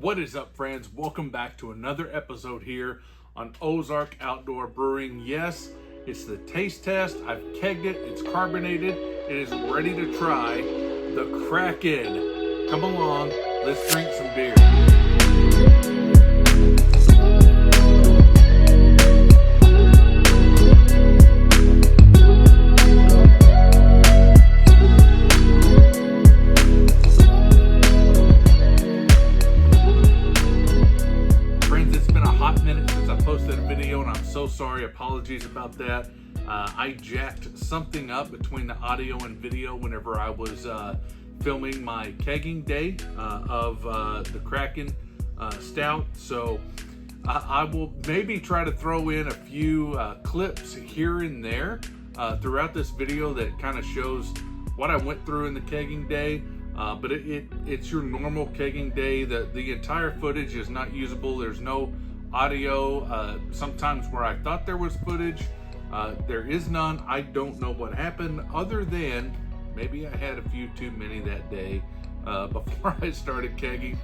What is up, friends? Welcome back to another episode here on Ozark Outdoor Brewing. Yes, it's the taste test. I've kegged it. It's carbonated. It is ready to try the Kraken. Come along. Let's drink some beer. Sorry, apologies about that. I jacked something up between the audio and video whenever I was filming my kegging day of the Kraken Stout. So I will maybe try to throw in a few clips here and there throughout this video that kind of shows what I went through in the kegging day. But it's your normal kegging day. The entire footage is not usable. There's no audio. Sometimes where I thought there was footage, there is none. I don't know what happened, other than maybe I had a few too many that day before I started kegging.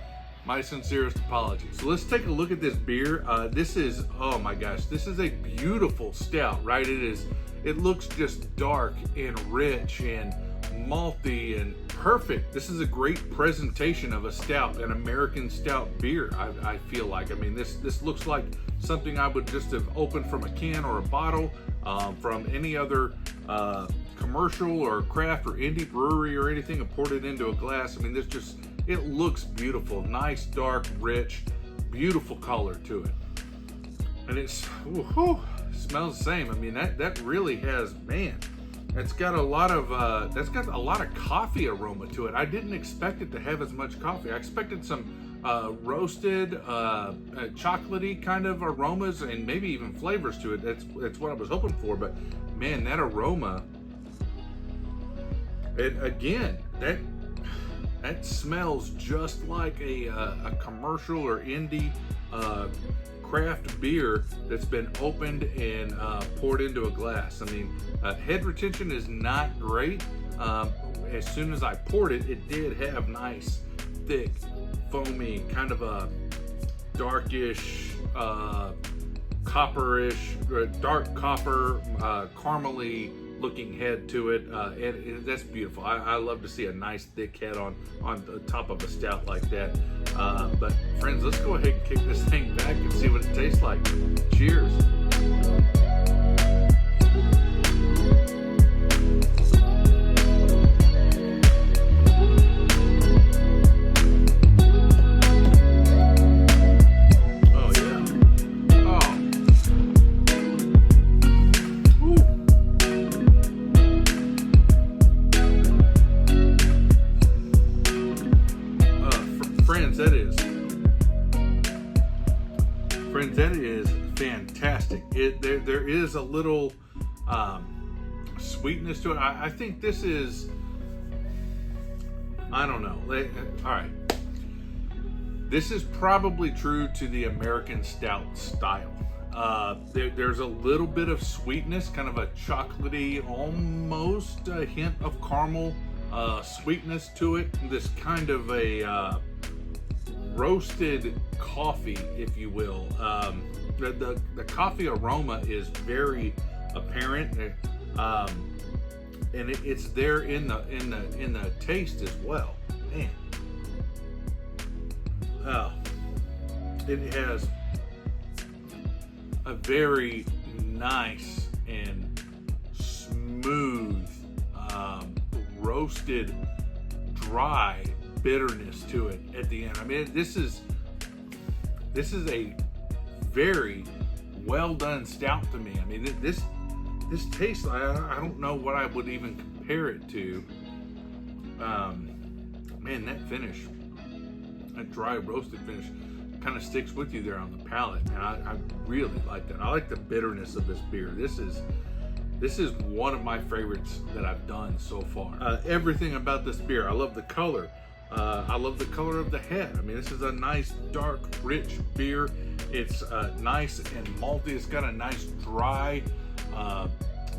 My sincerest apologies. So let's take a look at this beer. This is, oh my gosh, this is a beautiful stout, right? It looks just dark and rich and malty and perfect. This is a great presentation of a stout, an American Stout beer. I feel like, I mean, this looks like something I would just have opened from a can or a bottle from any other commercial or craft or indie brewery or anything, and poured it into a glass. I mean, it looks beautiful, nice, dark, rich, beautiful color to it, and it smells the same. I mean, that really has, man. It's got a lot of coffee aroma to it. I didn't expect it to have as much coffee. I expected some roasted, chocolatey kind of aromas and maybe even flavors to it. That's what I was hoping for. But man, that aroma, again, that smells just like a commercial or indie craft beer that's been opened and poured into a glass. I mean, head retention is not great. As soon as I poured it, it did have nice, thick, foamy, kind of a darkish, copperish, dark copper, caramely looking head to it, and that's beautiful. I love to see a nice thick head on the top of a stout like that. But friends, let's go ahead and kick this thing back and see what it tastes like. Cheers. Friends, that is fantastic. There is a little sweetness to it. I think this is, I don't know. All right. This is probably true to the American Stout style. There's a little bit of sweetness, kind of a chocolatey, almost a hint of caramel sweetness to it. This kind of a roasted coffee, if you will. The coffee aroma is very apparent, and it's there in the taste as well. Man, oh, it has a very nice and smooth roasted, dry bitterness to it at the end. I mean, this is a very well done stout to me. I mean, this tastes, I don't know what I would even compare it to. Man, that finish, that dry roasted finish, kind of sticks with you there on the palate, and I really like that. I like the bitterness of this beer. This is one of my favorites that I've done so far. Everything about this beer, I love the color. I love the color of the head. I mean, this is a nice, dark, rich beer. It's nice and malty. It's got a nice, dry,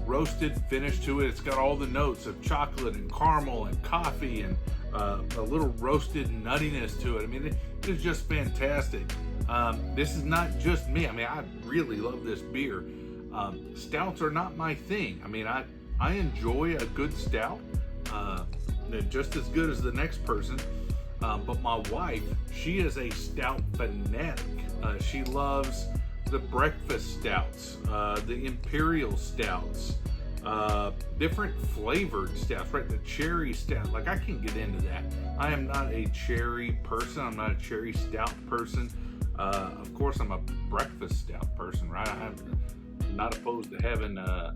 roasted finish to it. It's got all the notes of chocolate and caramel and coffee and a little roasted nuttiness to it. I mean, it is just fantastic. This is not just me. I mean, I really love this beer. Stouts are not my thing. I mean, I enjoy a good stout, just as good as the next person. But my wife, she is a stout fanatic. She loves the breakfast stouts, the imperial stouts, different flavored stouts, right? The cherry stout. Like, I can't get into that. I am not a cherry person. I'm not a cherry stout person. Of course, I'm a breakfast stout person, right? I'm not opposed to having a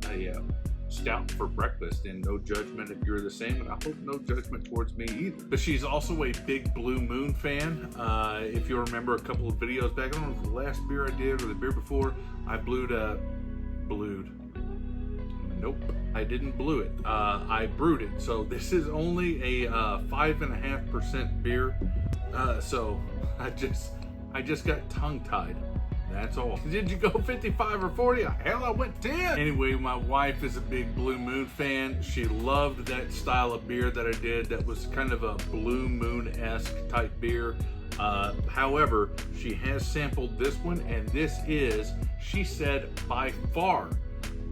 stout for breakfast, and no judgment if you're the same, and I hope no judgment towards me either. But she's also a big Blue Moon fan. If you remember a couple of videos back, I don't know if the last beer I did or the beer before, I nope, I didn't blew it. I brewed it. So this is only a 5.5% beer. So I just got tongue-tied. That's all. Did you go 55 or 40? Hell, I went 10. Anyway, my wife is a big Blue Moon fan. She loved that style of beer that I did. That was kind of a Blue Moon-esque type beer. However, she has sampled this one, and this is, she said, by far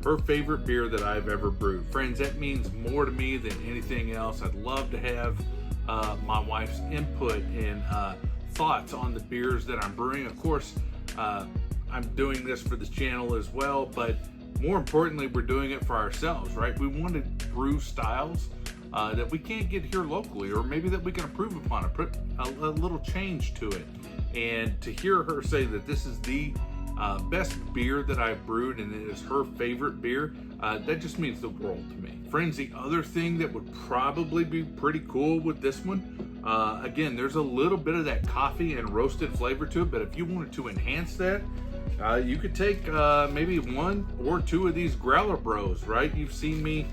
her favorite beer that I've ever brewed. Friends, that means more to me than anything else. I'd love to have my wife's input and thoughts on the beers that I'm brewing. Of course, I'm doing this for this channel as well, but more importantly, we're doing it for ourselves, right? We want to brew styles that we can't get here locally, or maybe that we can improve upon it, put a little change to it. And to hear her say that this is the best beer that I've brewed and it is her favorite beer, that just means the world to me. Friends, the other thing that would probably be pretty cool with this one, again, there's a little bit of that coffee and roasted flavor to it, but if you wanted to enhance that, you could take maybe 1 or 2 of these Growler Bros, right? You've seen me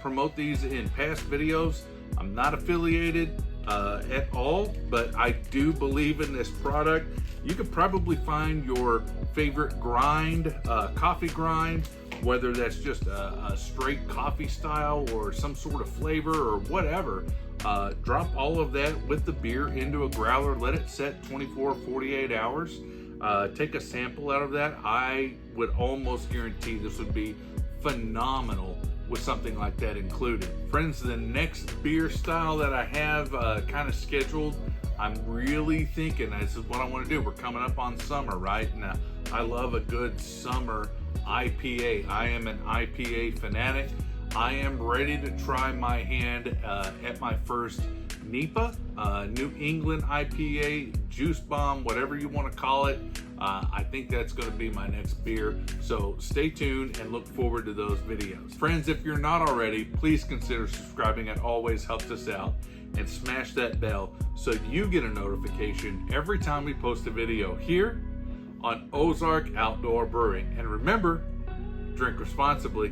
promote these in past videos. I'm not affiliated at all, but I do believe in this product. You could probably find your favorite grind, coffee grind, whether that's just a straight coffee style or some sort of flavor or whatever. Drop all of that with the beer into a growler, let it set 24 or 48 hours. Take a sample out of that. I would almost guarantee this would be phenomenal with something like that included. Friends, the next beer style that I have kind of scheduled, I'm really thinking this is what I want to do. We're coming up on summer, right? And I love a good summer IPA. I am an IPA fanatic. I am ready to try my hand at my first NEPA, New England IPA, Juice Bomb, whatever you want to call it. I think that's going to be my next beer. So stay tuned and look forward to those videos. Friends, if you're not already, please consider subscribing. It always helps us out. And smash that bell so you get a notification every time we post a video here on Ozark Outdoor Brewing. And remember, drink responsibly.